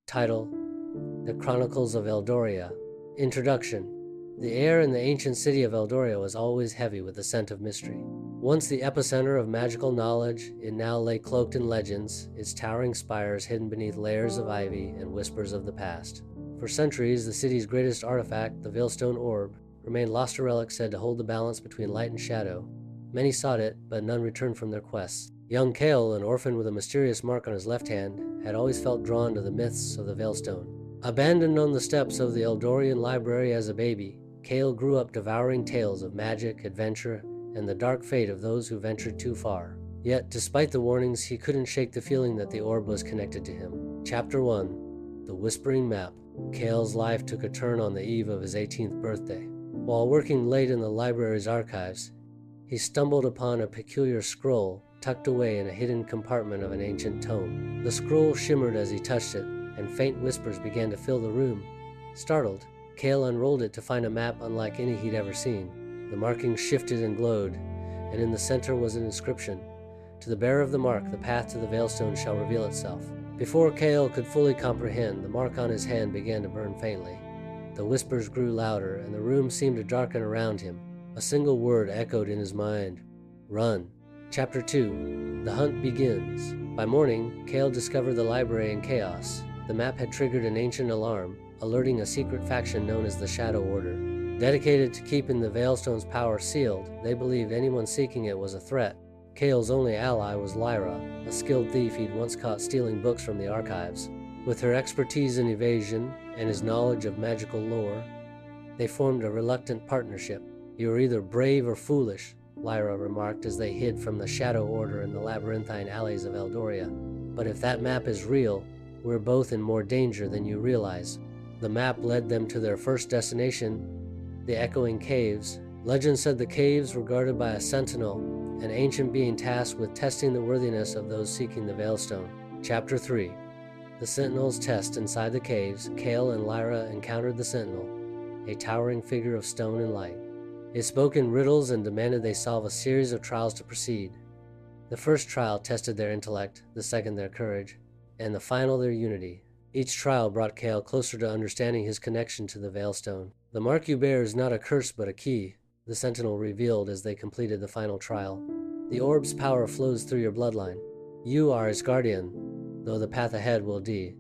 Title: The Chronicles of Eldoria. Introduction. The air in the ancient city of Eldoria was always heavy with the scent of mystery. Once the epicenter of magical knowledge, it now lay cloaked in legends, its towering spires hidden beneath layers of ivy and whispers of the past. For centuries, the city's greatest artifact, the Veilstone Orb, remained lost, a relic said to hold the balance between light and shadow. Many sought it, but none returned from their quests. Young Cale, an orphan with a mysterious mark on his left hand, had always felt drawn to the myths of the Veilstone. Abandoned on the steps of the Eldorian library as a baby, Cale grew up devouring tales of magic, adventure, and the dark fate of those who ventured too far. Yet, despite the warnings, he couldn't shake the feeling that the orb was connected to him. Chapter 1. The Whispering Map. Cale's life took a turn on the eve of his 18th birthday. While working late in the library's archives, he stumbled upon a peculiar scroll tucked away in a hidden compartment of an ancient tome. The scroll shimmered as he touched it, and faint whispers began to fill the room. Startled, Cale unrolled it to find a map unlike any he'd ever seen. The markings shifted and glowed, and in the center was an inscription: "To the bearer of the mark, the path to the Veilstone shall reveal itself." Before Cale could fully comprehend, the mark on his hand began to burn faintly. The whispers grew louder, and the room seemed to darken around him. A single word echoed in his mind: "Run." Chapter 2. The Hunt Begins. By morning, Cale discovered the library in chaos. The map had triggered an ancient alarm, alerting a secret faction known as the Shadow Order. Dedicated to keeping the Veilstone's power sealed, they believed anyone seeking it was a threat. Cale's only ally was Lyra, a skilled thief he'd once caught stealing books from the archives. With her expertise in evasion and his knowledge of magical lore, they formed a reluctant partnership. "You are either brave or foolish," Lyra remarked as they hid from the Shadow Order in the labyrinthine alleys of Eldoria. "But if that map is real, we're both in more danger than you realize." The map led them to their first destination, the Echoing Caves. Legend said the caves were guarded by a sentinel, an ancient being tasked with testing the worthiness of those seeking the Veilstone. Chapter 3. The Sentinel's Test. Inside the caves, Cale and Lyra encountered the Sentinel, a towering figure of stone and light. It spoke in riddles and demanded they solve a series of trials to proceed. The first trial tested their intellect, the second their courage, and the final their unity. Each trial brought Cale closer to understanding his connection to the Veilstone. "The mark you bear is not a curse but a key," the Sentinel revealed as they completed the final trial. "The orb's power flows through your bloodline. You are its guardian, though the path ahead will be